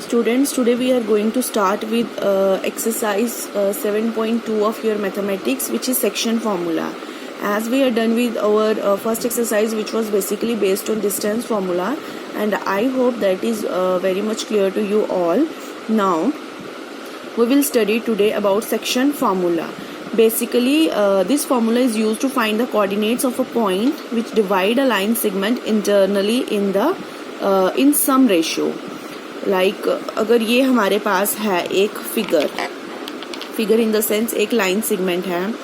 Students, today we are going to start with exercise 7.2 of your mathematics, which is section formula. As we are done with our first exercise, which was basically based on distance formula, and I hope that is very much clear to you all. Now we will study today about section formula. Basically, this formula is used to find the coordinates of a point which divide a line segment internally in some ratio. Like अगर ये हमारे पास है एक figure in the sense एक line segment है,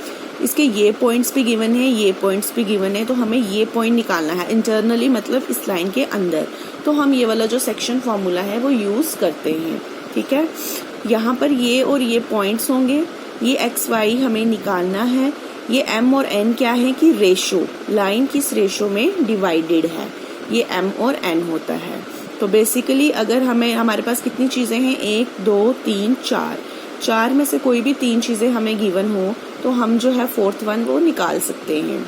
इसके ये points भी गिवन है, ये पॉइंट्स भी गिवन है, तो हमें ये पॉइंट निकालना है इंटरनली, मतलब इस लाइन के अंदर. तो हम ये वाला जो सेक्शन फॉर्मूला है वो यूज करते हैं. ठीक है, यहाँ पर ये और ये पॉइंट्स होंगे, ये एक्स वाई हमें निकालना है. ये एम और एन क्या है कि रेशो, लाइन किस रेशो में डिवाइडेड है, ये एम और एन होता है. तो बेसिकली अगर हमारे पास कितनी चीज़ें हैं, 1 2 3 4 में से कोई भी 3 चीज़ें हमें गिवन हो तो हम जो है फोर्थ वन वो निकाल सकते हैं.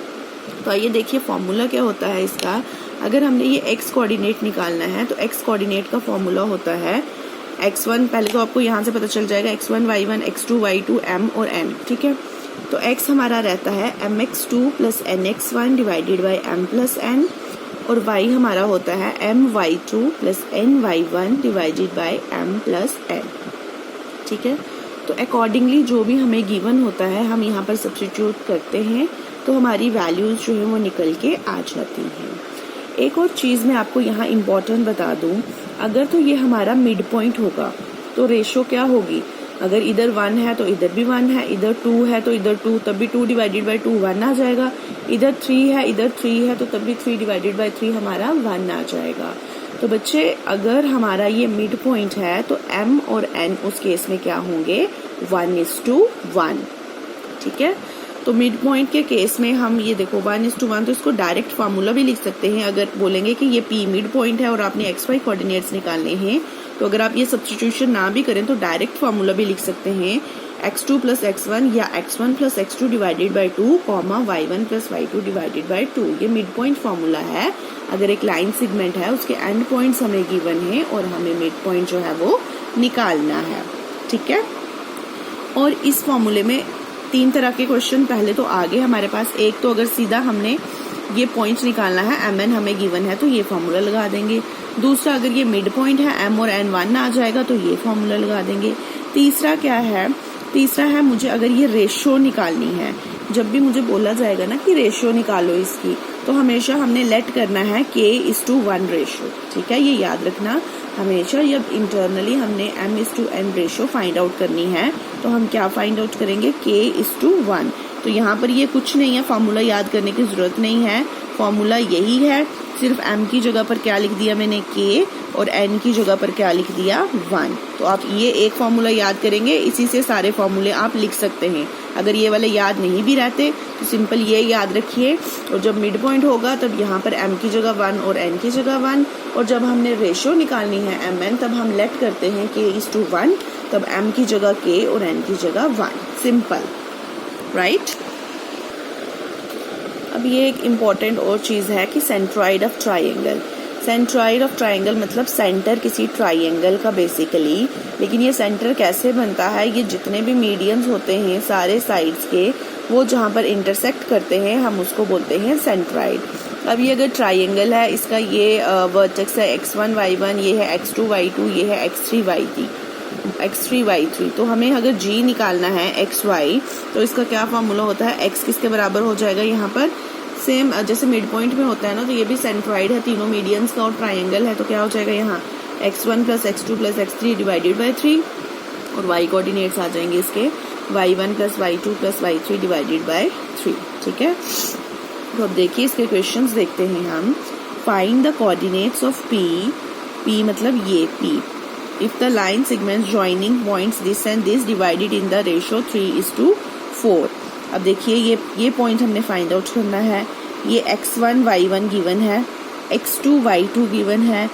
तो आइए देखिए फॉर्मूला क्या होता है इसका. अगर हमने ये एक्स कोऑर्डिनेट निकालना है तो एक्स कोऑर्डिनेट का फॉर्मूला होता है x1, पहले तो आपको यहाँ से पता चल जाएगा x1 y1 x2 y2 m और n. ठीक है, तो x हमारा रहता है mx2 plus nx1 divided by m plus n, और y हमारा होता है my2 plus ny1 divided by m plus n. ठीक है, तो अकॉर्डिंगली जो भी हमें गिवन होता है हम यहाँ पर सब्स्टिट्यूट करते हैं तो हमारी वैल्यूज जो है वो निकल के आ जाती हैं. एक और चीज़ मैं आपको यहाँ इम्पोर्टेंट बता दूँ, अगर तो ये हमारा मिड पॉइंट होगा तो रेशो क्या होगी, अगर इधर 1 है तो इधर भी 1 है, इधर 2 है तो इधर 2, तब भी 2 डिवाइडेड बाई 2 1 आ जाएगा, इधर 3 है इधर 3 है तो तब भी 3 डिवाइडेड बाई 3 हमारा 1 आ जाएगा. तो बच्चे अगर हमारा ये मिड पॉइंट है तो m और n उस केस में क्या होंगे, 1:1. ठीक है, तो मिड पॉइंट के केस में हम ये देखो 1:1, तो इसको डायरेक्ट फार्मूला भी लिख सकते हैं. अगर बोलेंगे कि ये p मिड पॉइंट है और आपने एक्स वाई कोऑर्डिनेट्स निकालने हैं तो अगर आप ये सब्स्टिट्यूशन ना भी करें तो डायरेक्ट फार्मूला भी लिख सकते हैं x2 प्लस x1 या x1 plus x2 divided by 2 comma y1 plus y2 divided by 2. ये मिड पॉइंट फार्मूला है. अगर एक लाइन सेगमेंट है उसके एंड पॉइंट्स हमें गिवन है और हमें मिड पॉइंट जो है वो निकालना है. ठीक है, और इस फॉर्मूले में 3 तरह के क्वेश्चन पहले तो आगे हमारे पास. एक तो अगर सीधा हमने ये पॉइंट निकालना है, एम एन हमें गिवन है तो ये फॉर्मूला लगा देंगे. दूसरा अगर ये मिड पॉइंट है, एम और एन 1 आ जाएगा तो ये फॉर्मूला लगा देंगे. तीसरा क्या है, तीसरा है मुझे अगर ये रेशो निकालनी है, जब भी मुझे बोला जाएगा ना कि रेशो निकालो इसकी, तो हमेशा हमने लेट करना है k:1 रेशो. ठीक है, ये याद रखना. हमेशा जब इंटरनली हमने m:n रेशो फाइंड आउट करनी है तो हम क्या फाइंड आउट करेंगे, k:1. तो यहाँ पर ये कुछ नहीं है, फॉर्मूला याद करने की जरूरत नहीं है, फॉर्मूला यही है. सिर्फ m की जगह पर क्या लिख दिया मैंने, k, और n की जगह पर क्या लिख दिया, 1. तो आप ये एक फॉर्मूला याद करेंगे, इसी से सारे फॉर्मूले आप लिख सकते हैं. अगर ये वाले याद नहीं भी रहते तो सिंपल ये याद रखिए. और जब मिड पॉइंट होगा तब यहाँ पर m की जगह 1 और n की जगह 1, और जब हमने रेशो निकालनी है mn तब हम लेट करते हैं k:1, तब m की जगह k और n की जगह 1. Simple, right. अब ये एक इम्पॉर्टेंट और चीज़ है कि centroid of triangle. Centroid of triangle मतलब सेंटर किसी ट्राइंगल का बेसिकली. लेकिन ये सेंटर कैसे बनता है, ये जितने भी मीडियंस होते हैं सारे साइड्स के, वो जहाँ पर इंटरसेक्ट करते हैं हम उसको बोलते हैं सेंट्रॉइड. अब ये अगर ट्राइंगल है, इसका ये वर्टेक्स है x1 y1, ये है x2 y2, ये है x3 y3. तो हमें अगर g निकालना है x y, तो इसका क्या फॉर्मूला होता है, x किसके बराबर हो जाएगा, यहाँ पर सेम जैसे मिड पॉइंट में होता है ना, तो ये भी सेंट्रॉइड है तीनों मीडियंस का और ट्राइंगल है, तो क्या हो जाएगा यहाँ x1 plus x2 plus x3 divided by 3, और y कोऑर्डिनेट्स आ जाएंगे इसके y1 plus y2 plus y3 divided by 3. ठीक है, तो अब देखिए इसके क्वेश्चंस देखते हैं हम. Find the coordinates of p मतलब ये p, if the line segments joining points this and this divided in the ratio 3:4. अब देखिए ये पॉइंट हमने फाइंड आउट करना है. ये x1 y1 गिवन है, x2 y2 गिवन है,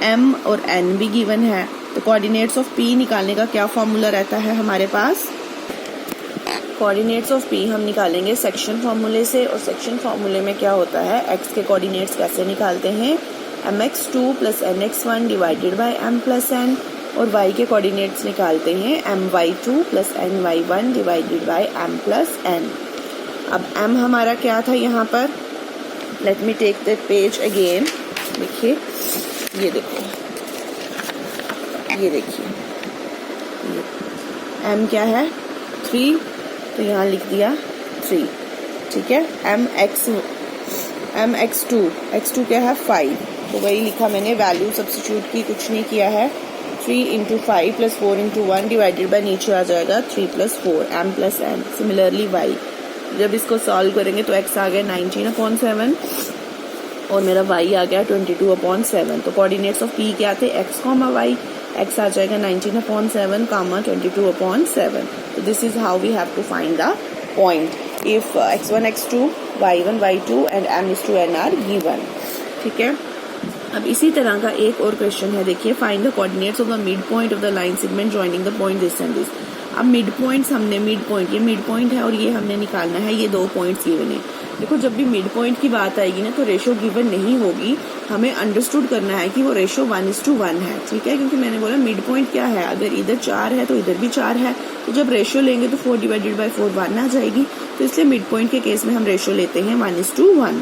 m और n भी गिवन है. तो कोऑर्डिनेट्स ऑफ p निकालने का क्या फॉर्मूला रहता है हमारे पास, कोऑर्डिनेट्स ऑफ p हम निकालेंगे सेक्शन फॉर्मूले से. और सेक्शन फॉर्मूले में क्या होता है, x के कोऑर्डिनेट्स कैसे निकालते हैं, mx2 plus nx1 divided by m plus n, और y के कोऑर्डिनेट्स निकालते हैं my2 plus ny1 divided by m plus n। अब m हमारा क्या था यहाँ पर, let me take the page again. देखिए ये देखो, ये देखिए m क्या है 3, तो यहाँ लिख दिया 3, ठीक है। x2 क्या है 5, तो वही लिखा मैंने, वैल्यू सब्स्टिट्यूट की, कुछ नहीं किया है। 3 into 5 plus 4 into 1 divided by नीचे आ जाएगा 3 plus 4 m plus n। Similarly y, जब इसको सॉल्व करेंगे तो x आ गया 19/7 और मेरा y आ गया 22/7। तो कोऑर्डिनेट्स ऑफ p क्या थे, x, y। x आ जाएगा 19/7, 22/7। तो this is how we have to find the point if x1, x2, y1, y2 and m is to n are given, ठीक है। अब इसी तरह का एक और क्वेश्चन है, देखिए find the coordinates of the mid point of the line segment joining the point this and this. अब मिड पॉइंट्स हमने, मिड पॉइंट, ये मिड पॉइंट है और ये हमने निकालना है, ये 2 पॉइंट्स गिवन है। देखो जब भी मिड पॉइंट की बात आएगी ना तो रेशो गिवन नहीं होगी, हमें अंडरस्टूड करना है कि वो रेशो 1:1 है, ठीक है। क्योंकि मैंने बोला मिड पॉइंट क्या है, अगर इधर 4 है तो इधर भी 4 है, तो जब रेशो लेंगे तो 4 डिवाइडेड बाय 4 1 आ जाएगी। तो इसलिए मिड पॉइंट के केस में हम रेशो लेते हैं 1:1,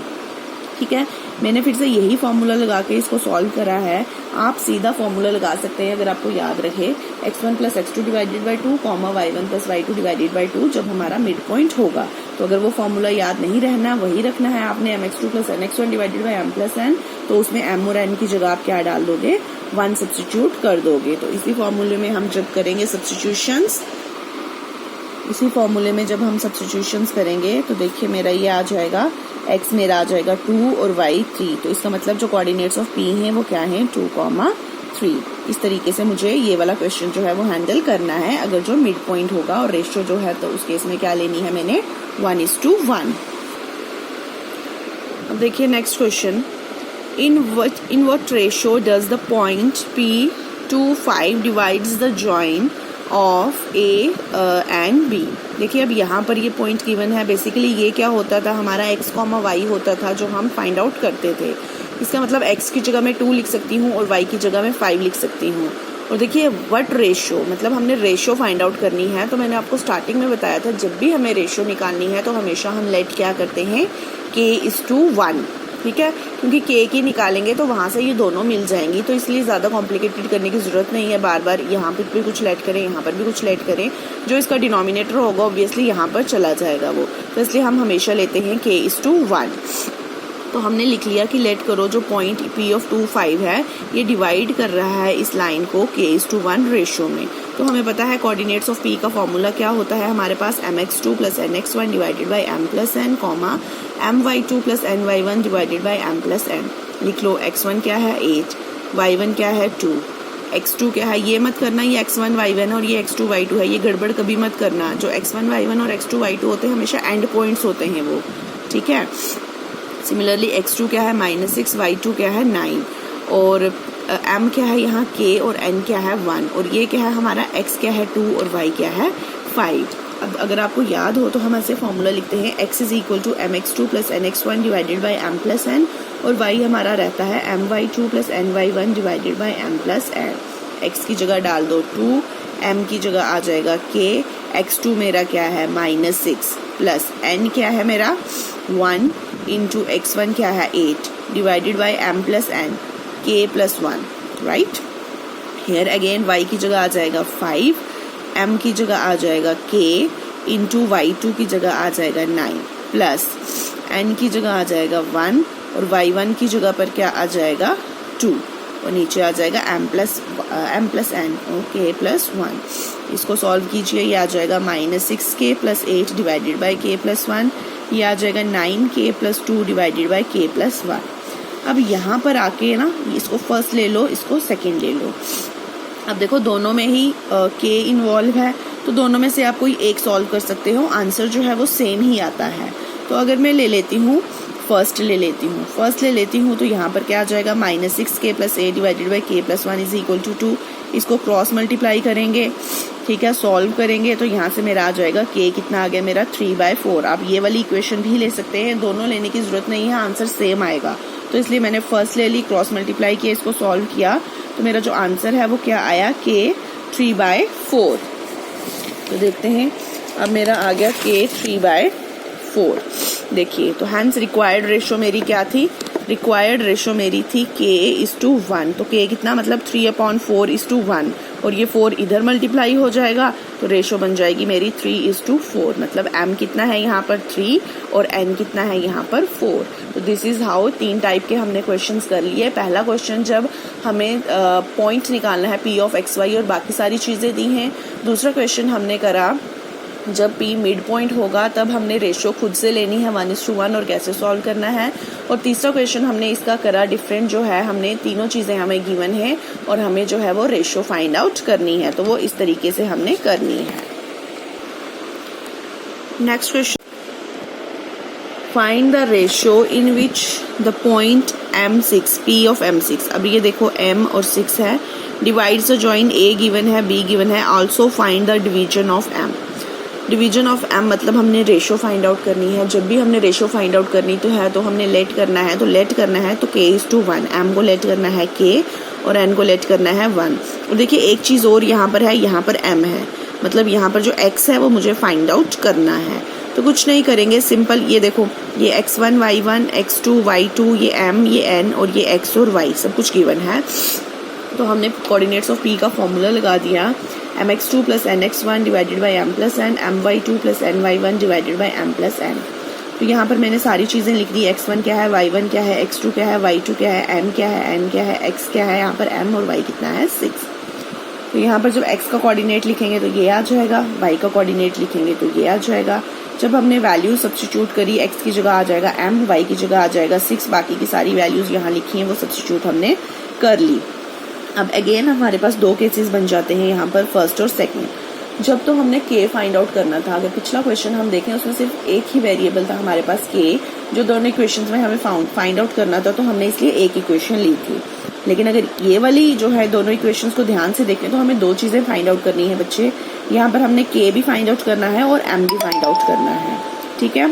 ठीक है। मैंने फिर से यही फॉर्मूला लगा के इसको सॉल्व करा है। आप सीधा फॉर्मूला लगा सकते हैं अगर आपको याद रखे, x1 plus x2 divided by 2, y1 plus y2 divided by 2, जब हमारा मिड पॉइंट होगा। तो अगर वो फॉर्मूला याद नहीं रहना, वही रखना है आपने, mx2 plus nx1 divided by m plus n, तो उसमें m और n की जगह आप क्या डाल दोगे, 1 सब्स्टिट्यूट कर दोगे। तो इसी फॉर्मूले में हम जब करेंगे सब्स्टिट्यूशंस, इसी फॉर्मूले में जब हम सब्स्टिट्यूशंस करेंगे तो देखिए मेरा ये आ जाएगा, x मेरा आ जाएगा 2 और y 3। तो इसका मतलब जो कोऑर्डिनेट्स ऑफ p हैं वो क्या है, 2, 3। इस तरीके से मुझे ये वाला क्वेश्चन जो है वो हैंडल करना है अगर जो मिड पॉइंट होगा। और रेशियो जो है तो उस केस में क्या लेनी है मैंने, 1:1। अब देखिए next question, in what ratio does the point P25 divides the join of A and B। देखिए अब यहाँ पर ये पॉइंट गिवन है। बेसिकली ये क्या होता था, हमारा x, y होता था जो हम फाइंड आउट करते थे। इसका मतलब x की जगह मैं 2 लिख सकती हूँ और y की जगह मैं 5 लिख सकती हूँ। और देखिए व्हाट रेशियो, मतलब हमने रेशियो फाइंड आउट करनी है। तो मैंने आपको स्टार्टिंग में बताया था जब भी हमें रेशियो निकालनी है तो हमेशा हम लेट क्या करते हैं, k:1, ठीक है। क्योंकि k की निकालेंगे तो वहाँ से ये दोनों मिल जाएंगी, तो इसलिए ज़्यादा कॉम्प्लिकेटेड करने की ज़रूरत नहीं है। बार बार यहाँ पर भी कुछ लेट करें, यहाँ पर भी कुछ लेट करें, जो इसका डिनोमिनेटर होगा ऑब्वियसली यहाँ पर चला जाएगा वो। तो इसलिए हम हमेशा लेते हैं k:1। तो हमने लिख लिया कि लेट करो जो पॉइंट P25 है ये डिवाइड कर रहा है इस लाइन को k:1 रेशियो में। तो हमें पता है कोऑर्डिनेट्स ऑफ P का फॉर्मूला क्या होता है, हमारे पास mx2 plus nx1 divided by m plus n, my2 plus ny1 divided by m plus n। लिख लो x1 क्या है 8, y1 क्या है 2, x2 क्या है, ये मत करना ये x1 y1 और ये x2 y2 है, ये गड़बड़ कभी मत करना। जो x1 y1 और x2 y2 होते हैं हमेशा एंड पॉइंट्स होते हैं वो, ठीक है। सिमिलरली x2 क्या है -6, y2 क्या है 9 और m क्या है यहाँ k और n क्या है 1 और ये क्या है हमारा x क्या है 2 और y क्या है 5। अब अगर आपको याद हो तो हम ऐसे फॉर्मूला लिखते हैं x is equal to mx2 plus nx1 divided by m plus n और y हमारा रहता है my2 plus ny1 divided by m plus n। x की जगह डाल दो 2, m की जगह आ जाएगा k, x2 मेरा क्या है -6 प्लस n क्या है मेरा 1 इंटू x1 क्या है 8 divided by m plus n, k plus 1, right. Here again y की जगह आ जाएगा 5, m की जगह आ जाएगा k इंटू y2 की जगह आ जाएगा 9 प्लस n की जगह आ जाएगा 1 और y1 की जगह पर क्या आ जाएगा 2 और नीचे आ जाएगा m प्लस n और k प्लस 1। इसको सॉल्व कीजिए, ये आ जाएगा -6k plus 8 divided by k plus 1, ये आ जाएगा 9k plus 2 divided by k plus 1। अब यहाँ पर आके ना इसको फर्स्ट ले लो, इसको सेकंड ले लो। अब देखो दोनों में ही k इन्वॉल्व है तो दोनों में से आप कोई एक सॉल्व कर सकते हो, आंसर जो है वो सेम ही आता है। तो अगर मैं ले लेती हूँ फर्स्ट ले लेती हूँ तो यहाँ पर क्या आ जाएगा -6k plus 8 divided by k plus 1 is equal to 2। इसको क्रॉस मल्टीप्लाई करेंगे, ठीक है, सॉल्व करेंगे तो यहाँ से मेरा आ जाएगा k कितना आ गया मेरा 3/4। आप ये वाली इक्वेशन भी ले सकते हैं, दोनों लेने की जरूरत नहीं है, आंसर सेम आएगा। तो तो इसलिए मैंने फर्स्ट ले ली, क्रॉस मल्टीप्लाई किया, इसको सॉल्व किया, तो मेरा जो आंसर है वो क्या आया, k 3/4। तो देखते हैं, अब मेरा आ गया k 3/4। देखिए, तो हैंस रिक्वायर्ड रेशो मेरी क्या थी, रिक्वायर्ड रेशो मेरी थी k:1। तो k कितना, मतलब 3/4:1, और ये 4 इधर मल्टीप्लाई हो जाएगा, तो रेशो बन जाएगी मेरी 3:4। मतलब m कितना है यहाँ पर 3 और n कितना है यहाँ पर 4। तो दिस इज हाउ 3 टाइप के हमने क्वेश्चंस कर लिए। पहला क्वेश्चन जब हमें पॉइंट निकालना है p ऑफ x y और बाकी सारी चीज़ें दी हैं। दूसरा क्वेश्चन हमने करा जब p मिड पॉइंट होगा तब हमने रेशो खुद से लेनी है 1:1 और कैसे सॉल्व करना है। और तीसरा क्वेश्चन हमने इसका करा डिफरेंट, जो है हमने तीनों चीज़ें हमें गिवन है और हमें जो है वो रेशो फाइंड आउट करनी है, तो वो इस तरीके से हमने करनी है। Next question, find the ratio in which the point m6 p of m6। अब ये देखो m और 6 है, divides the join a given है, b गिवन है, also find the division of m। Division of m मतलब हमने रेशो फाइंड आउट करनी है। जब भी हमने रेशो फाइंड आउट करनी तो हमने लेट करना है, तो लेट करना है तो k:1, m को लेट करना है k और n को लेट करना है 1। और देखिए एक चीज़ और यहाँ पर है, यहाँ पर m है, मतलब यहाँ पर जो x है वो मुझे फाइंड आउट करना है। तो कुछ नहीं करेंगे, सिंपल, ये देखो, ये x1 y1 x2 y2, ये m ये n और ये x और y सब कुछ गिवन है। तो हमने कोऑर्डिनेट्स ऑफ p का फॉर्मूला लगा दिया, mx2 + nx1 divided by m + n, my2 + ny1 divided by m + n। तो यहाँ पर मैंने सारी चीज़ें लिख दी, x1 क्या है, y1 क्या है, x2 क्या है, y2 क्या है, m क्या है, n क्या है, x क्या है, यहाँ पर m और y कितना है 6। तो यहाँ पर जब x का कोऑर्डिनेट लिखेंगे तो ये आ जाएगा, y का कोऑर्डिनेट लिखेंगे तो ये आ जाएगा। जब हमने वैल्यू सब्स्टिट्यूट करी, x की जगह आ जाएगा m, y की जगह आ जाएगा 6, बाकी की सारी वैल्यूज़ यहाँ लिखी हैं वो सब्स्टिट्यूट हमने कर ली। अब अगेन हमारे पास 2 केसेस बन जाते हैं यहाँ पर, फर्स्ट और सेकंड। जब तो हमने k फाइंड आउट करना था, अगर पिछला क्वेश्चन हम देखें उसमें सिर्फ एक ही वेरिएबल था हमारे पास k, जो दोनों इक्वेशंस में हमें फाइंड आउट करना था, तो हमने इसलिए एक इक्वेशन ली थी। लेकिन अगर ये वाली जो है दोनों इक्वेशंस को ध्यान से देखें तो हमें 2 चीज़ें फाइंड आउट करनी है बच्चे। यहाँ पर हमने k भी फाइंड आउट करना है और m भी फाइंड आउट करना है, ठीक है।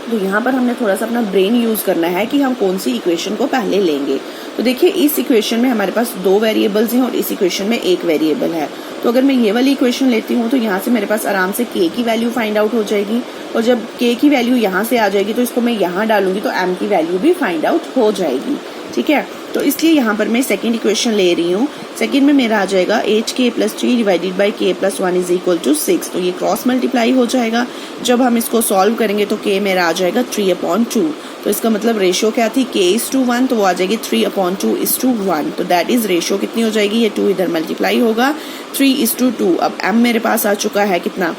तो यहाँ पर हमने थोड़ा सा अपना ब्रेन यूज़ करना है कि हम कौन सी इक्वेशन को पहले लेंगे। तो देखिए इस इक्वेशन में हमारे पास 2 वेरिएबल्स हैं और इस इक्वेशन में 1 वेरिएबल है। तो अगर मैं ये वाली इक्वेशन लेती हूँ तो यहाँ से मेरे पास आराम से k की वैल्यू फाइंड आउट हो जाएगी, और जब k की वैल्यू यहाँ से आ जाएगी तो इसको मैं यहाँ डालूंगी तो m की वैल्यू भी फाइंड आउट हो जाएगी, ठीक है। तो इसलिए यहाँ पर मैं सेकंड इक्वेशन ले रही हूँ। सेकंड में मेरा आ जाएगा hk + 3 डिवाइडेड बाई k + 1 = 6। तो ये क्रॉस मल्टीप्लाई हो जाएगा। जब हम इसको सॉल्व करेंगे तो k मेरा आ जाएगा 3/2। तो इसका मतलब रेशो क्या थी, k:1, तो वो आ जाएगी 3/2:1। तो दैट इज रेशो कितनी हो जाएगी, ये 2 इधर मल्टीप्लाई होगा 3:2। अब m मेरे पास आ चुका है कितना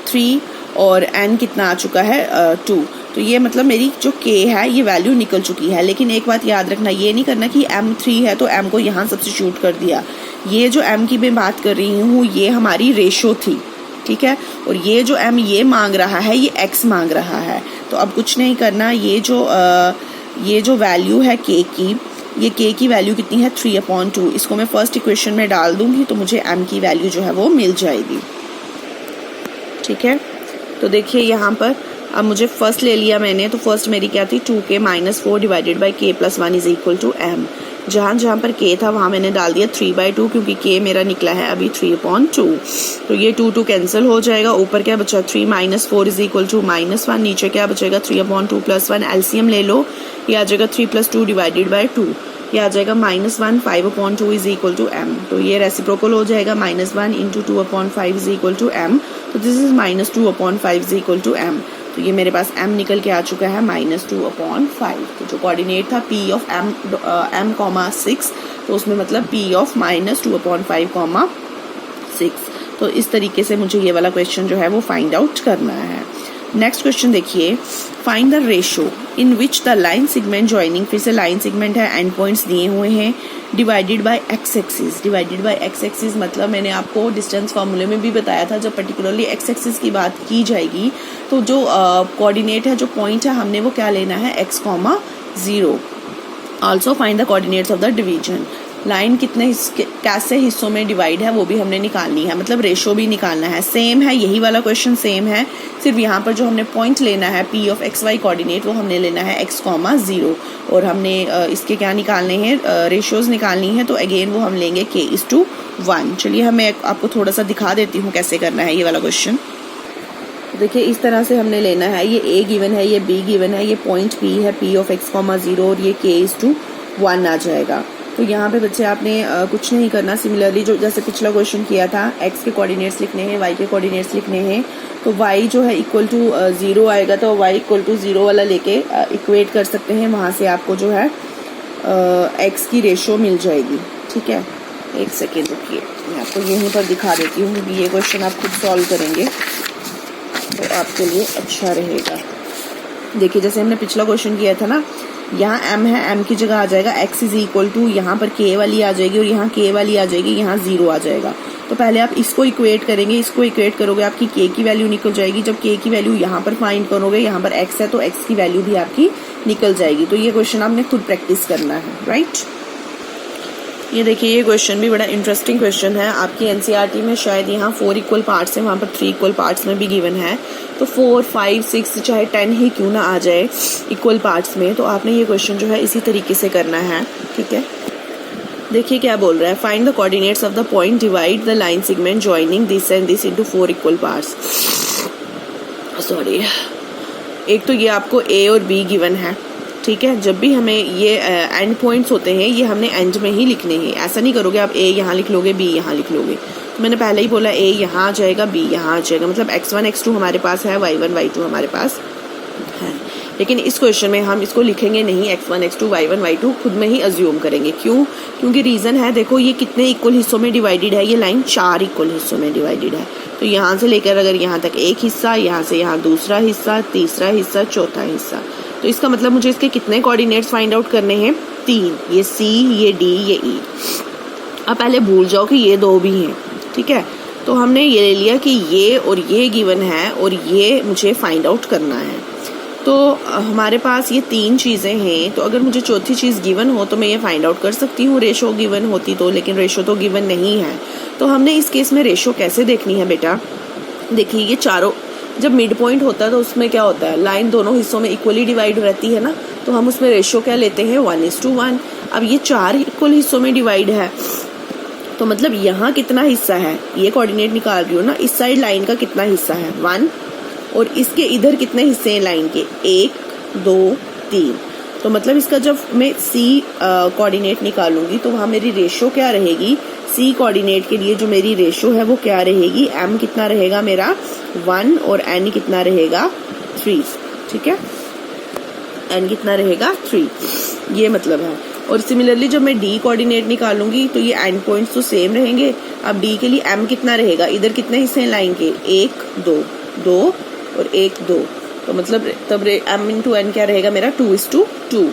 3 और n कितना आ चुका है 2। तो ये मतलब मेरी जो k है ये वैल्यू निकल चुकी है। लेकिन एक बात याद रखना, ये नहीं करना कि m 3 है तो m को यहाँ सब्स्टिट्यूट कर दिया। ये जो m की मैं बात कर रही हूँ ये हमारी रेशो थी, ठीक है। और ये जो m ये मांग रहा है ये x मांग रहा है। तो अब कुछ नहीं करना, ये जो वैल्यू है k की, ये k की वैल्यू कितनी है 3/2। इसको मैं फर्स्ट इक्वेशन में डाल दूंगी तो मुझे m की वैल्यू जो है वो मिल जाएगी, ठीक है। तो देखिए यहाँ पर अब मुझे फर्स्ट ले लिया मैंने, तो फर्स्ट मेरी क्या थी 2k - 4 divided by k + 1 = m। जहाँ पर k था वहाँ मैंने डाल दिया 3/2, क्योंकि k मेरा निकला है अभी 3/2। तो ये 2 कैंसिल हो जाएगा, ऊपर क्या बचा 3 - 4 = -1, नीचे क्या बचेगा 3/2 + 1। एलसीएम ले लो, ये आ जाएगा 3 + 2 डिवाइडेड बाई 2, ये आ जाएगा -1 5/2 = m। तो ये रेसिप्रोकल हो जाएगा, -1 × 2/5 = m। तो दिस इज -2/5 = m। तो ये मेरे पास m निकल के आ चुका है -2/5। तो जो कोऑर्डिनेट था p ऑफ m, 6, तो उसमें मतलब p ऑफ -2/5, 6। तो इस तरीके से मुझे ये वाला क्वेश्चन जो है वो फाइंड आउट करना है। नेक्स्ट क्वेश्चन देखिए, find the ratio in which the line segment joining, फिर से लाइन सेगमेंट है, एंड पॉइंट्स दिए हुए हैं, divided by x axis. Divided by x axis मतलब मैंने आपको डिस्टेंस फार्मूले में भी बताया था, जब पर्टिकुलरली एक्स एक्सिस की बात की जाएगी तो जो कोऑर्डिनेट है, जो पॉइंट है, हमने वो क्या लेना है x, 0। Also find the coordinates of the division. Line कितने कैसे हिस्सों में डिवाइड है वो भी हमने निकालनी है, मतलब रेशो भी निकालना है। सेम है, यही वाला क्वेश्चन सेम है, सिर्फ यहाँ पर जो हमने पॉइंट लेना है P of X Y coordinate वो हमने लेना है x,0 और हमने इसके क्या निकालने हैं, रेशोज निकालनी है। तो अगेन वो हम लेंगे k:1। चलिए मैं आपको थोड़ा सा दिखा देती हूँ कैसे करना है ये वाला क्वेश्चन। देखिए इस तरह से हमने लेना है, ये a गिवन है, ये b गिवन है, ये पॉइंट p है p ऑफ x,0 और ये k:1 आ जाएगा। तो यहाँ पे बच्चे आपने कुछ नहीं करना। सिमिलरली जो जैसे पिछला क्वेश्चन किया था, x के कोऑर्डिनेट्स लिखने हैं, y के कोऑर्डिनेट्स लिखने हैं, तो y जो है इक्वल टू 0 आएगा, तो y इक्वल टू 0 वाला लेके इक्वेट कर सकते हैं, वहाँ से आपको जो है x की रेशो मिल जाएगी। ठीक है, एक सेकेंड रुकिए, मैं आपको यहीं पर दिखा देती हूँ क्योंकि ये क्वेश्चन आप खुद सॉल्व करेंगे तो आपके लिए अच्छा रहेगा। देखिए जैसे हमने पिछला क्वेश्चन किया था ना, यहाँ m है, m की जगह आ जाएगा x इज इक्वल टू, यहाँ पर k वाली आ जाएगी और यहाँ k वाली आ जाएगी, यहाँ 0 आ जाएगा। तो पहले आप इसको इक्वेट करेंगे, इसको इक्वेट करोगे आपकी k की वैल्यू निकल जाएगी। जब k की वैल्यू यहाँ पर फाइंड करोगे, यहाँ पर x है तो x की वैल्यू भी आपकी निकल जाएगी। तो ये क्वेश्चन आपने खुद प्रैक्टिस करना है, राइट। ये देखिए ये क्वेश्चन भी बड़ा इंटरेस्टिंग क्वेश्चन है। आपकी एनसीईआरटी में शायद यहाँ 4 इक्वल पार्ट्स हैं, वहाँ पर 3 इक्वल पार्ट्स में भी गिवन है। तो 4, 5, 6 चाहे 10 ही क्यों ना आ जाए इक्वल पार्ट्स में, तो आपने ये क्वेश्चन जो है इसी तरीके से करना है। ठीक है, देखिए क्या बोल रहा है, find the coordinates of the point, divide the line segment joining this and this into 4 equal parts. Sorry, एक तो ये आपको a और b गिवन है। ठीक है, जब भी हमें ये एंड पॉइंट्स होते हैं ये हमने एंड में ही लिखने हैं। ऐसा नहीं करोगे आप a यहाँ लिख लोगे b यहाँ लिख लोगे। तो मैंने पहले ही बोला a यहाँ आ जाएगा b यहाँ आ जाएगा, मतलब x1 x2 हमारे पास है, y1 y2 हमारे पास है। लेकिन इस क्वेश्चन में हम इसको लिखेंगे नहीं, x1 x2 y1 y2 खुद में ही अज्यूम करेंगे। क्यों? क्योंकि रीज़न है, देखो ये कितने इक्वल हिस्सों में डिवाइडेड है, ये लाइन 4 इक्वल हिस्सों में डिवाइडेड है। तो यहाँ से लेकर अगर यहाँ तक एक हिस्सा, यहाँ से यहाँ दूसरा हिस्सा, तीसरा हिस्सा, चौथा हिस्सा, तो इसका मतलब मुझे इसके कितने कोऑर्डिनेट्स फाइंड आउट करने हैं? 3। ये c, ये d, ये e। अब पहले भूल जाओ कि ये 2 भी हैं। ठीक है, तो हमने ये ले लिया कि ये और ये गिवन है और ये मुझे फाइंड आउट करना है। तो हमारे पास ये 3 चीज़ें हैं, तो अगर मुझे चौथी चीज़ गिवन हो तो मैं ये फाइंड आउट कर सकती हूँ रेशो गिवन होती तो, लेकिन रेशो तो गिवन नहीं है। तो हमने इस केस में रेशो कैसे देखनी है बेटा? देखिए ये चारों, जब मिड पॉइंट होता है तो उसमें क्या होता है, लाइन दोनों हिस्सों में इक्वली डिवाइड रहती है ना, तो हम उसमें रेशो क्या लेते हैं? 1:1। अब ये 4 इक्वल हिस्सों में डिवाइड है, तो मतलब यहाँ कितना हिस्सा है, ये कोऑर्डिनेट निकाल रही हो ना, इस साइड लाइन का कितना हिस्सा है? 1। और इसके इधर कितने हिस्से हैं लाइन के? 1, 2, 3। तो मतलब इसका जब मैं c कोऑर्डिनेट निकालूंगी तो वहाँ मेरी रेशो क्या रहेगी? c कोऑर्डिनेट के लिए जो मेरी रेशो है वो क्या रहेगी? m कितना रहेगा मेरा? 1 और n कितना रहेगा? 3। ठीक है, n कितना रहेगा? 3। ये मतलब है। और सिमिलरली जब मैं d कोऑर्डिनेट निकालूंगी तो ये एंड पॉइंट्स तो सेम रहेंगे। अब d के लिए m कितना रहेगा? इधर कितने हिस्से हैं लाइन के? 1, 2, 2 और 1, 2। तो मतलब तब m इंटू n क्या रहेगा मेरा? 2:2।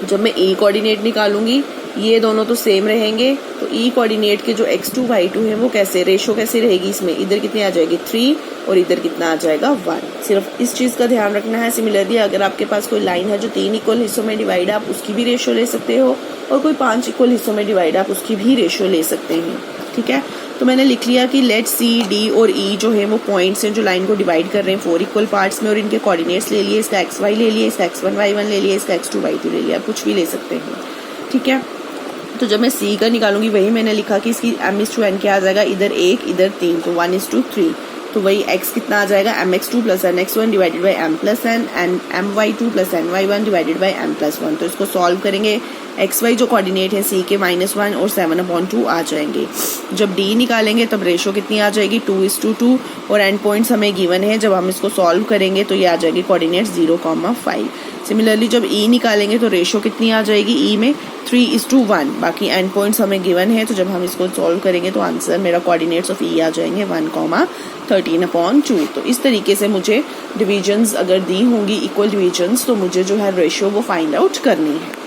जब मैं e कोऑर्डिनेट निकालूंगी ये दोनों तो सेम रहेंगे, तो e कोऑर्डिनेट के जो x2 y2 है वो कैसे, रेशो कैसे रहेगी इसमें? इधर कितनी आ जाएगी? 3 और इधर कितना आ जाएगा? 1। सिर्फ इस चीज़ का ध्यान रखना है। सिमिलरली अगर आपके पास कोई लाइन है जो 3 इक्वल हिस्सों में डिवाइड है, आप उसकी भी रेशो ले सकते हो, और कोई 5 इक्वल हिस्सों में डिवाइड है आप उसकी भी रेशो ले सकते हैं। ठीक है, तो मैंने लिख लिया कि लेट c, d और e जो है वो पॉइंट्स हैं जो लाइन को डिवाइड कर रहे हैं 4 इक्वल पार्ट्स में, और इनके कोऑर्डिनेट्स ले लिए, इसका xy ले लिए, इसका x1 y1 ले लिए, इसका x2 y2 ले लिया, कुछ भी ले सकते हैं। ठीक है, तो जब मैं c का निकालूंगी वही मैंने लिखा कि इसकी m:n क्या आ जाएगा? इधर 1 इधर 3, तो 1:3। तो वही x कितना आ जाएगा? mx2 plus nx1 divided by m plus n, and my2 plus ny1 divided by m plus 1। तो इसको सॉल्व करेंगे, xy जो कोऑर्डिनेट है c के -1 और 7/2 आ जाएंगे। जब d निकालेंगे तब रेशो कितनी आ जाएगी? 2:2। और एंड पॉइंट्स हमें गिवन है, जब हम इसको सॉल्व करेंगे तो ये आ जाएगी कोऑर्डिनेट 0,5। सिमिलरली जब e निकालेंगे तो रेशो कितनी आ जाएगी? e में 3:1। बाकी एंड पॉइंट्स हमें गिवन है, तो जब हम इसको सॉल्व करेंगे तो आंसर मेरा कोऑर्डिनेट्स ऑफ e आ जाएंगे 1,13/2। तो इस तरीके से मुझे डिविजन्स अगर दी होंगी, इक्वल डिविजन्स, तो मुझे जो है रेशो वो फाइंड आउट करनी है।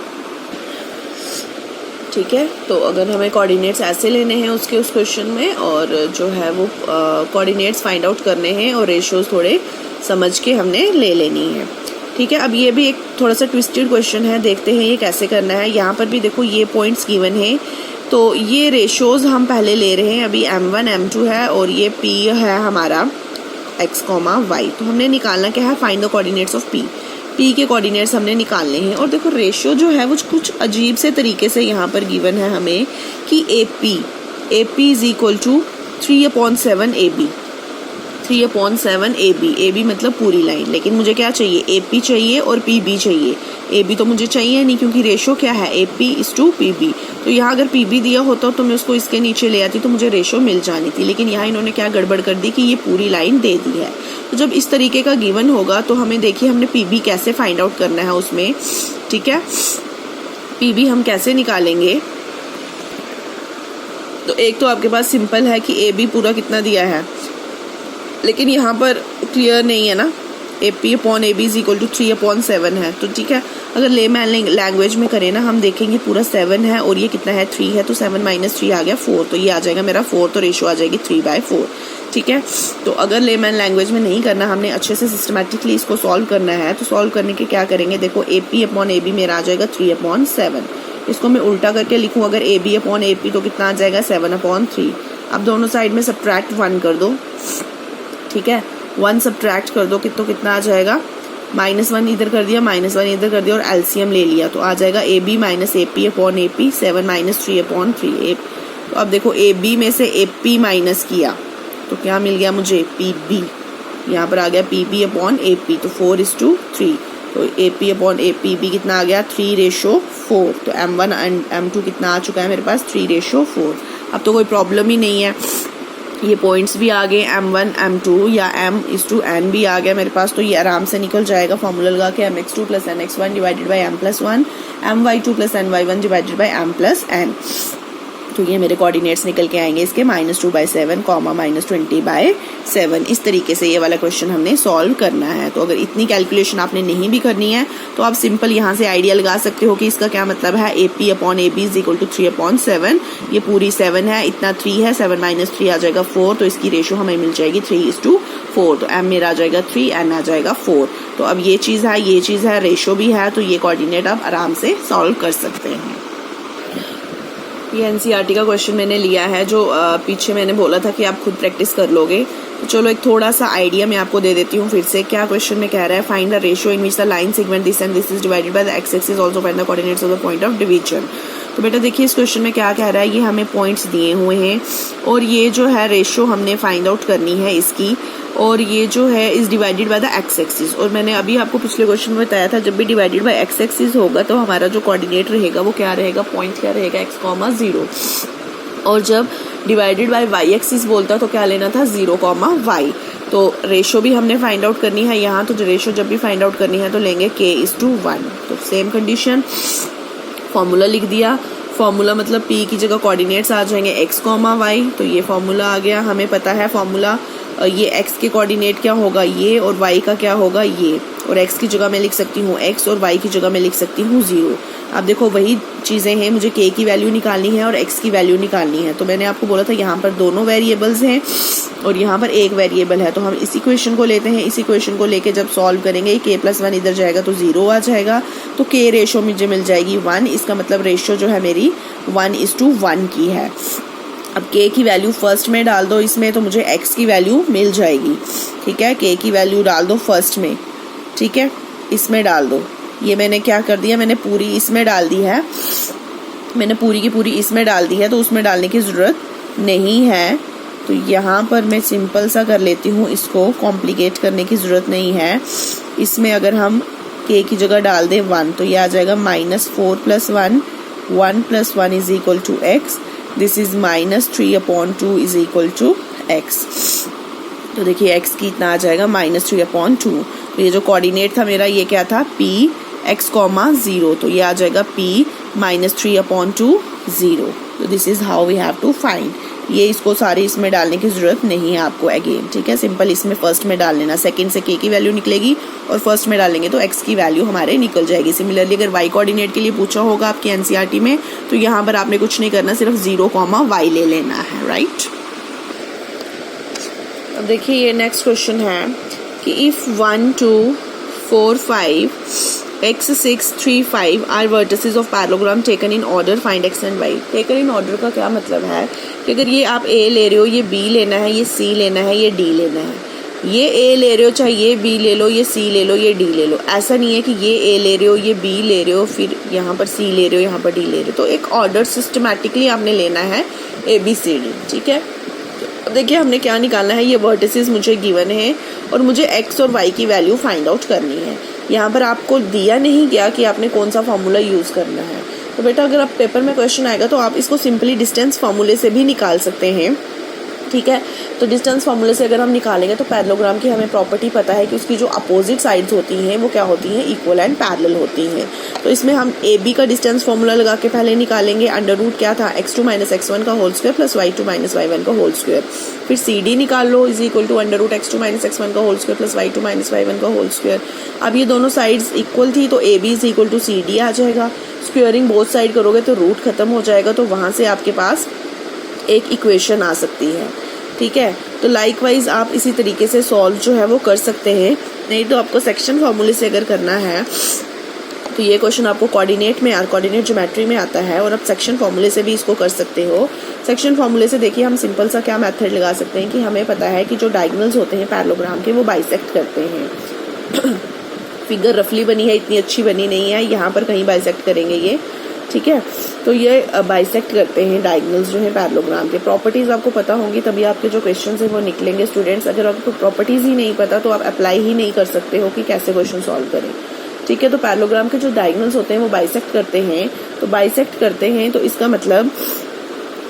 ठीक है, तो अगर हमें कोऑर्डिनेट्स ऐसे लेने हैं उसके उस क्वेश्चन में, और जो है वो कोऑर्डिनेट्स फाइंड आउट करने हैं और रेशोज थोड़े समझ के हमने ले लेनी है। ठीक है, अब ये भी एक थोड़ा सा ट्विस्टेड क्वेश्चन है, देखते हैं ये कैसे करना है। यहाँ पर भी देखो ये पॉइंट्स गिवन है, तो ये रेशोज़ हम पहले ले रहे हैं। अभी m1 m2 है और ये p है हमारा x, y। तो हमने निकालना क्या है, find the coordinates of p। p के कोऑर्डिनेट्स हमने निकालने हैं। और देखो रेशो जो है वो कुछ अजीब से तरीके से यहाँ पर गिवन है हमें कि AP is equal to 3/7 AB, 3/7 AB मतलब पूरी लाइन। लेकिन मुझे क्या चाहिए, AP चाहिए और PB चाहिए। AB तो मुझे चाहिए नहीं क्योंकि रेशो क्या है, AP इज टू PB। तो यहाँ अगर PB दिया होता तो मैं उसको इसके नीचे ले आती तो मुझे रेशो मिल जानी थी। लेकिन यहाँ इन्होंने क्या गड़बड़ कर दी कि ये पूरी लाइन दे दी है। तो जब इस तरीके का गिवन होगा तो हमें देखिए हमने PB कैसे फाइंड आउट करना है उसमें। ठीक है, PB हम कैसे निकालेंगे, तो एक तो आपके पास सिंपल है कि AB पूरा कितना दिया है, लेकिन यहाँ पर क्लियर नहीं है ना, AP/AB इज इक्वल टू 3/7 है। तो ठीक है, अगर लेमैन लैंग्वेज में करें ना, हम देखेंगे पूरा 7 है और ये कितना है 3 है, तो 7 - 3 आ गया 4, तो ये आ जाएगा मेरा 4, तो रेशो आ जाएगी 3/4। ठीक है, तो अगर लेमैन लैंग्वेज में नहीं करना, हमने अच्छे से सिस्टमेटिकली इसको सॉल्व करना है, तो सॉल्व करने के क्या करेंगे, देखो AP/AB मेरा आ जाएगा 3/7। इसको मैं उल्टा करके लिखूँ, अगर AB/AP तो कितना आ जाएगा 7/3। अब दोनों साइड में सब्ट्रैक्ट 1 कर दो। ठीक है, 1 सब्ट्रैक्ट कर दो तो कितना आ जाएगा, -1 इधर कर दिया, -1 इधर कर दिया और एलसीएम ले लिया, तो आ जाएगा AB - AP/AP 7 - 3/3। तो अब देखो AB में से AP माइनस किया तो क्या मिल गया मुझे, PB। यहाँ पर आ गया PB/AP, तो 4:3। तो AP/AP कितना आ गया 3/4। तो M1 एंड M2 कितना आ चुका है मेरे पास 3/4। अब तो कोई प्रॉब्लम ही नहीं है, ये पॉइंट्स भी आ गए, M1 M2 या M/N भी आ गया मेरे पास। तो ये आराम से निकल जाएगा फॉर्मूला लगा के, MX2 + NX1 divided by M+1, MY2 + NY1 divided by M+N। तो ये मेरे कोऑर्डिनेट्स निकल के आएंगे इसके -2/7, -20/7। इस तरीके से ये वाला क्वेश्चन हमने सॉल्व करना है। तो अगर इतनी कैलकुलेशन आपने नहीं भी करनी है तो आप सिंपल यहाँ से आइडिया लगा सकते हो कि इसका क्या मतलब है, AP/AB इज इक्वल टू 3/7। ये पूरी 7 है, इतना 3 है, 7 - 3 आ जाएगा 4, तो इसकी रेशो हमें मिल जाएगी 3:4। तो M मेरा आ जाएगा 3, N आ जाएगा 4। तो अब ये चीज़ है, रेशो भी है, तो ये कोऑर्डिनेट आप आराम से सॉल्व कर सकते हैं। ये एनसीईआरटी का क्वेश्चन मैंने लिया है, जो पीछे मैंने बोला था कि आप खुद प्रैक्टिस कर लोगे। तो चलो एक थोड़ा सा आइडिया मैं आपको दे देती हूँ फिर से। क्या क्वेश्चन में कह रहा है, find the ratio in which the line segment this and this is divided by the x axis, also find the coordinates of the point of division. तो बेटा देखिए इस क्वेश्चन में क्या कह रहा है, ये हमें पॉइंट्स दिए हुए हैं और ये जो है रेशो हमने फाइंड आउट करनी है इसकी, और ये जो है is divided by the x axis. और मैंने अभी आपको पिछले क्वेश्चन में बताया था, जब भी डिवाइडेड बाय एक्स एक्सिस होगा तो हमारा जो कोऑर्डिनेट रहेगा वो क्या रहेगा, पॉइंट क्या रहेगा, x, 0। और जब डिवाइडेड बाय वाई एक्सिस बोलता तो क्या लेना था, 0, y। तो रेशो भी हमने फाइंड आउट करनी है यहाँ, तो रेशो जब भी फाइंड आउट करनी है तो लेंगे k:1। तो सेम कंडीशन, फॉर्मूला लिख दिया। फॉर्मूला मतलब p की जगह कोऑर्डिनेट्स आ जाएंगे x, y। तो ये फॉर्मूला आ गया, हमें पता है फॉर्मूला, ये x के कोऑर्डिनेट क्या होगा ये, और y का क्या होगा ये, और x की जगह मैं लिख सकती हूँ x और y की जगह मैं लिख सकती हूँ 0। अब देखो वही चीज़ें हैं, मुझे k की वैल्यू निकालनी है और x की वैल्यू निकालनी है। तो मैंने आपको बोला था यहाँ पर दोनों वेरिएबल्स हैं और यहाँ पर एक वेरिएबल है, तो हम इस इक्वेशन को लेते हैं। इस इक्वेशन को लेके जब सॉल्व करेंगे, k+1 इधर जाएगा तो 0 आ जाएगा, तो k रेशो मुझे मिल जाएगी 1। इसका मतलब रेशो जो है मेरी 1:1 की है। अब k की वैल्यू फर्स्ट में डाल दो इसमें, तो मुझे x की वैल्यू मिल जाएगी। ठीक है, k की वैल्यू डाल दो फर्स्ट में, ठीक है, इसमें डाल दो। ये मैंने क्या कर दिया, मैंने पूरी इसमें डाल दी है, मैंने पूरी की पूरी इसमें डाल दी है, तो उसमें डालने की ज़रूरत नहीं है। तो यहाँ पर मैं सिंपल सा कर लेती हूँ, इसको कॉम्प्लिकेट करने की ज़रूरत नहीं है। इसमें अगर हम k की जगह डाल दें 1, तो ये आ जाएगा -4 + 1, 1 + 1 is equal to x। This is -3/2 is equal to x। तो देखिए x की इतना आ जाएगा -3/2। तो ये जो कोऑर्डिनेट था मेरा, ये क्या था, p x, 0। तो ये आ जाएगा p -3/2 0। तो this is how we have to find. ये इसको सारे इसमें डालने की ज़रूरत नहीं है आपको अगेन, ठीक है, सिंपल इसमें फर्स्ट में डाल लेना, सेकंड से k की वैल्यू निकलेगी और फर्स्ट में डालेंगे तो x की वैल्यू हमारे निकल जाएगी। सिमिलरली अगर y कोऑर्डिनेट के लिए पूछा होगा आपकी एनसीईआरटी में, तो यहाँ पर आपने कुछ नहीं करना, सिर्फ 0, y ले लेना है, राइट। अब देखिए ये नेक्स्ट क्वेश्चन है कि if 1, 2, 4 5 x 6 3 5 are vertices of parallelogram taken in order, find x and y। Taken in order का क्या मतलब है कि अगर ये आप a ले रहे हो, ये b लेना है, ये c लेना है, ये d लेना है। ये a ले रहे हो, चाहे ये b ले लो, ये c ले लो, ये d ले लो। ऐसा नहीं है कि ये a ले रहे हो, ये b ले रहे हो, फिर यहाँ पर c ले रहे हो, यहाँ पर d ले रहे हो। तो एक ऑर्डर सिस्टमैटिकली आपने लेना है a b c d, ठीक है। अब देखिए हमने क्या निकालना है, ये वर्टिसेस मुझे गिवन है और मुझे x और y की वैल्यू फाइंड आउट करनी है। यहाँ पर आपको दिया नहीं गया कि आपने कौन सा फॉर्मूला यूज़ करना है। तो बेटा अगर आप पेपर में क्वेश्चन आएगा तो आप इसको सिंपली डिस्टेंस फार्मूले से भी निकाल सकते हैं, ठीक है। तो डिस्टेंस फार्मूले से अगर हम निकालेंगे तो पैरेललोग्राम की हमें प्रॉपर्टी पता है कि उसकी जो अपोजिट साइड्स होती हैं वो क्या होती हैं, इक्वल एंड पैरेलल होती हैं। तो इसमें हम ए बी का डिस्टेंस फार्मूला लगा के पहले निकालेंगे। अंडर रूट क्या था, x2 - x1 का whole square plus y2 - y1 का होल स्क्वायर। फिर सी डी निकाल लो, is equal to under root x2 - x1 का whole square plus y2 - y1 का होल स्क्वायर। अब ये दोनों साइड्स इक्वल थी तो A B is equal to C D आ जाएगा। स्क्वेयरिंग बोथ साइड करोगे तो रूट खत्म हो जाएगा, तो वहाँ से आपके पास एक इक्वेशन आ सकती है, ठीक है। तो लाइकवाइज आप इसी तरीके से सॉल्व जो है वो कर सकते हैं। नहीं तो आपको सेक्शन फार्मूले से अगर करना है तो ये क्वेश्चन आपको कोऑर्डिनेट में कोऑर्डिनेट ज्योमेट्री में आता है, और आप सेक्शन फार्मूले से भी इसको कर सकते हो। सेक्शन फार्मूले से देखिए हम सिंपल सा क्या मेथड लगा सकते हैं कि हमें पता है कि जो डायगोनल्स होते हैं पैरेललोग्राम के वो बाइसेक्ट करते हैं। फिगर रफली बनी है, इतनी अच्छी बनी नहीं है, यहाँ पर कहीं बाइसेक्ट करेंगे ये, ठीक है। तो ये बाइसेक्ट करते हैं डायगोनल्स जो है पैरेललोग्राम के। प्रॉपर्टीज आपको पता होंगी तभी आपके जो क्वेश्चन है वो निकलेंगे। स्टूडेंट्स अगर आपको प्रॉपर्टीज ही नहीं पता तो आप अप्लाई ही नहीं कर सकते हो कि कैसे क्वेश्चन सॉल्व करें, ठीक है। तो पैरेललोग्राम के जो डायगोनल्स होते हैं वो बाइसेक्ट करते हैं। तो बाइसेक्ट करते हैं तो इसका मतलब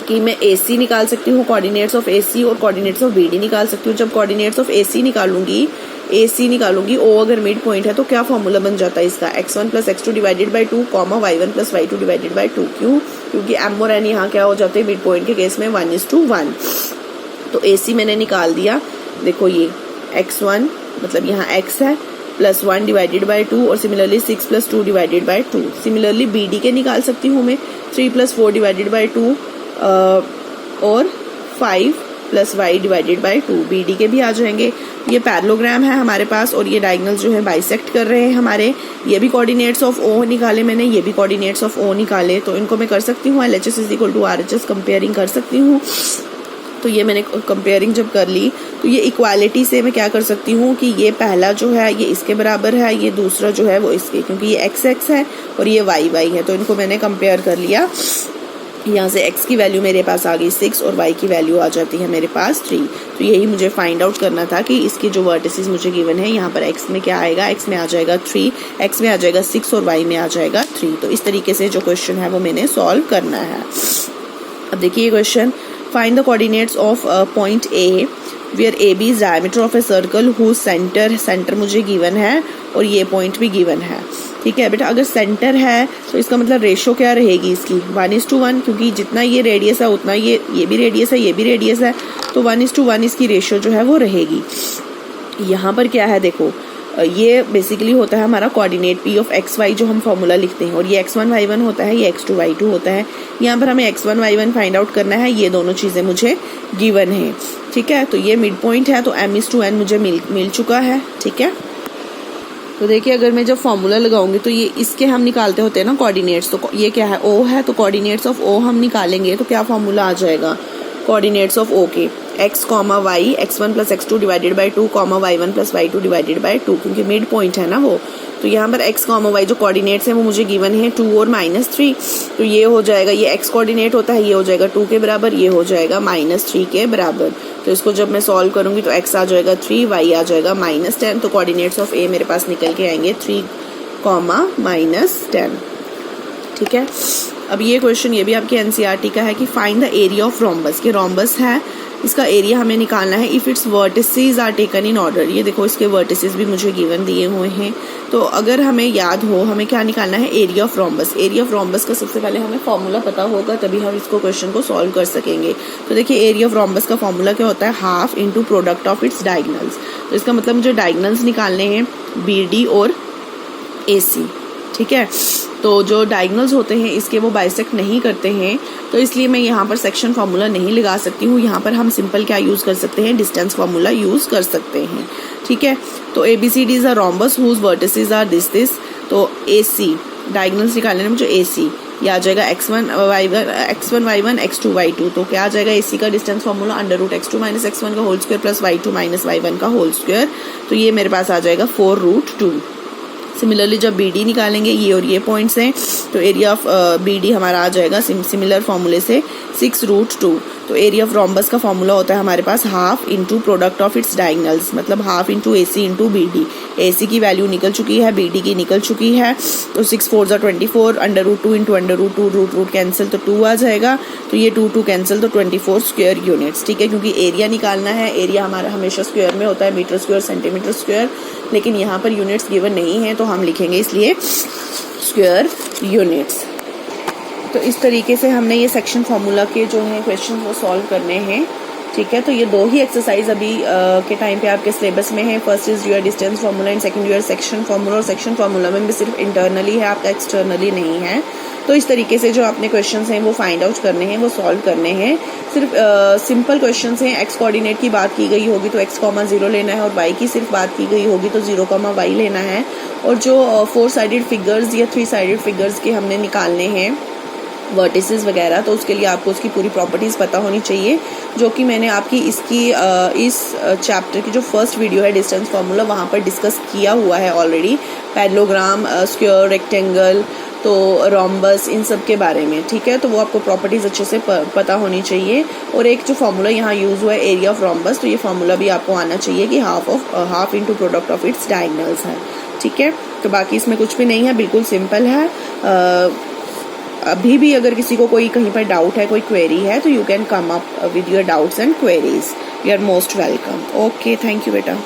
कि मैं AC निकाल सकती हूँ, कोऑर्डिनेट्स ऑफ AC, और कोऑर्डिनेट्स ऑफ BD निकाल सकती हूँ। जब कोऑर्डिनेट्स ऑफ AC निकालूंगी, O अगर मिड पॉइंट है तो क्या फॉर्मूला बन जाता है इसका, x1 + x2 divided by 2 y1 + y2 divided by 2। क्यों, क्योंकि m और n यहाँ क्या हो जाते हैं मिड पॉइंट के केस में 1:1। तो AC मैंने निकाल दिया। देखो ये x1 मतलब यहाँ x है प्लस 1 डिवाइडेड बाई 2, और similarly 6 + 2 divided by 2। Similarly BD के निकाल सकती हूँ मैं 3 + 4 डिवाइडेड बाई 2 और 5 + y डिवाइडेड बाई 2। BD के भी आ जाएंगे। ये पैरेललोग्राम है हमारे पास और ये डायगोनल्स जो है बाइसेक्ट कर रहे हैं हमारे। ये भी कोऑर्डिनेट्स ऑफ O निकाले मैंने, ये भी कोऑर्डिनेट्स ऑफ O निकाले। तो इनको मैं कर सकती हूँ LHS = RHS कंपेयरिंग कर सकती हूँ। तो ये मैंने कंपेयरिंग जब कर ली तो ये इक्वालिटी से मैं क्या कर सकती हूँ कि ये पहला जो है ये इसके बराबर है, ये दूसरा जो है वो इसके, क्योंकि ये x है और ये y है। तो इनको मैंने कंपेयर कर लिया। यहाँ से x की वैल्यू मेरे पास आ गई 6 और y की वैल्यू आ जाती है मेरे पास 3। तो यही मुझे फाइंड आउट करना था कि इसकी जो वर्टिसेस मुझे गिवन है, यहाँ पर x में क्या आएगा, x में आ जाएगा 3, x में आ जाएगा 6 और y में आ जाएगा 3। तो इस तरीके से जो क्वेश्चन है वो मैंने सॉल्व करना है। अब देखिए question, find the coordinates of point A where AB is diameter of a circle whose centre मुझे गिवन है और ये पॉइंट भी गिवन है, ठीक है बेटा। अगर सेंटर है तो इसका मतलब रेशो क्या रहेगी इसकी, 1:1, क्योंकि जितना ये रेडियस है उतना ये भी रेडियस है, ये भी रेडियस है, तो 1:1 इसकी रेशो जो है वो रहेगी। यहाँ पर क्या है देखो, ये बेसिकली होता है हमारा कोऑर्डिनेट P ऑफ XY जो हम फॉर्मूला लिखते हैं, और ये x1 y1 होता है, ये x2 y2 होता है। यहाँ पर हमें x1 y1 फाइंड आउट करना है। ये दोनों चीज़ें मुझे गिवन है, ठीक है। तो ये मिड पॉइंट है तो m/n मुझे मिल चुका है, ठीक है। तो देखिए अगर मैं जब फॉर्मूला लगाऊंगी तो ये इसके हम निकालते होते हैं ना कोऑर्डिनेट्स। तो ये क्या है, O है, तो कोऑर्डिनेट्स ऑफ O हम निकालेंगे तो क्या फॉर्मूला आ जाएगा कोऑर्डिनेट्स ऑफ O के, x, y x1 + x2 divided by 2, y1 + y2 divided by 2, क्योंकि मिड पॉइंट है ना वो। तो यहाँ पर x, y जो कोऑर्डिनेट्स हैं वो मुझे गिवन है 2 और -3। तो ये हो जाएगा, ये x कोऑर्डिनेट होता है, ये हो जाएगा 2 के बराबर, ये हो जाएगा -3 के बराबर। तो इसको जब मैं सॉल्व करूंगी तो x आ जाएगा 3, y आ जाएगा -10। तो कोऑर्डिनेट्स ऑफ A मेरे पास निकल के आएंगे 3, -10, ठीक है। अब ये क्वेश्चन ये भी आपके NCERT का है कि find the area of rhombus. के रोम्बस है, इसका एरिया हमें निकालना है if its vertices are taken in order. ये देखो इसके वर्टिसेस भी मुझे गिवन दिए हुए हैं। तो अगर हमें याद हो हमें क्या निकालना है, area of rhombus. Area of rhombus का सबसे पहले हमें फॉर्मूला पता होगा तभी हम इसको क्वेश्चन को सॉल्व कर सकेंगे। तो देखिए एरिया ऑफ रोम्बस का फॉर्मूला क्या होता है, half into product of its diagonals. तो इसका मतलब मुझे डायगोनल्स निकालने हैं BD और AC, ठीक है। तो जो डायगोनल्स होते हैं इसके वो बाइसेक्ट नहीं करते हैं, तो इसलिए मैं यहाँ पर सेक्शन फार्मूला नहीं लगा सकती हूँ। यहाँ पर हम सिंपल क्या यूज़ कर सकते हैं, डिस्टेंस फार्मूला यूज़ कर सकते हैं। ठीक है, तो ABCD is a rhombus whose vertices are this. तो AC डायगोनल्स निकालने में जो AC ये आ जाएगा x1 y1 x2 y2। तो क्या आ जाएगा AC का डिस्टेंस फार्मूला √x2 - x1 का whole square plus y2 - y1 का होल स्क्वायर। तो ये मेरे पास आ जाएगा 4√2। सिमिलरली जब BD निकालेंगे, ये और ये पॉइंट्स हैं, तो एरिया ऑफ BD हमारा आ जाएगा सिमिलर फार्मूले से 6√2। तो एरिया ऑफ रोम्बस का फार्मूला होता है हमारे पास half into product of its diagonals, मतलब half into AC into BD। AC की वैल्यू निकल चुकी है, BD की निकल चुकी है, तो 6 4 24, √2 इंटू √2 रूट कैंसिल तो 2 आ जाएगा। तो ये 2 कैंसिल तो 24 स्क्वायर यूनिट्स। ठीक है, क्योंकि एरिया निकालना है, एरिया हमारा हमेशा स्क्वायर में होता है, मीटर स्क्वायर सेंटीमीटर स्क्वायर, लेकिन यहाँ पर यूनिट्स गिवन नहीं है तो हम लिखेंगे इसलिए स्क्वायर यूनिट्स। तो इस तरीके से हमने ये सेक्शन फार्मूला के जो हैं क्वेश्चन वो सॉल्व करने हैं। ठीक है, तो ये 2 ही एक्सरसाइज अभी के टाइम पे आपके सिलेबस में है। First is your distance formula and second your section formula. और सेक्शन फार्मूला में भी सिर्फ इंटरनली है, आपका एक्सटर्नली नहीं है। तो इस तरीके से जो आपने क्वेश्चंस हैं वो फाइंड आउट करने हैं, वो सॉल्व करने हैं। सिर्फ सिंपल क्वेश्चंस हैं। एक्स कोऑर्डिनेट की बात की गई होगी तो x, 0 लेना है, और y की सिर्फ बात की गई होगी तो 0, y लेना है। और जो 4 साइडेड फिगर्स या 3 साइडेड फिगर्स के हमने निकालने हैं वर्टिसेस वगैरह, तो उसके लिए आपको उसकी पूरी प्रॉपर्टीज़ पता होनी चाहिए, जो कि मैंने आपकी इस चैप्टर की जो फर्स्ट वीडियो है डिस्टेंस फार्मूला, वहाँ पर डिस्कस किया हुआ है ऑलरेडी। पैरेललोग्राम, स्क्वायर, रेक्टेंगल, तो रोम्बस, इन सब के बारे में। ठीक है, तो वो आपको प्रॉपर्टीज़ अच्छे से पता होनी चाहिए। और एक जो फार्मूला यहाँ यूज़ हुआ है एरिया ऑफ रोम्बस, तो ये फार्मूला भी आपको आना चाहिए कि half into product of its diagonals है। ठीक है, तो बाकी इसमें कुछ भी नहीं है, बिल्कुल सिंपल है। अभी भी अगर किसी को कोई कहीं पर डाउट है, कोई क्वेरी है, तो you can come up with your doubts and queries. You are most welcome. Okay, thank you बेटा।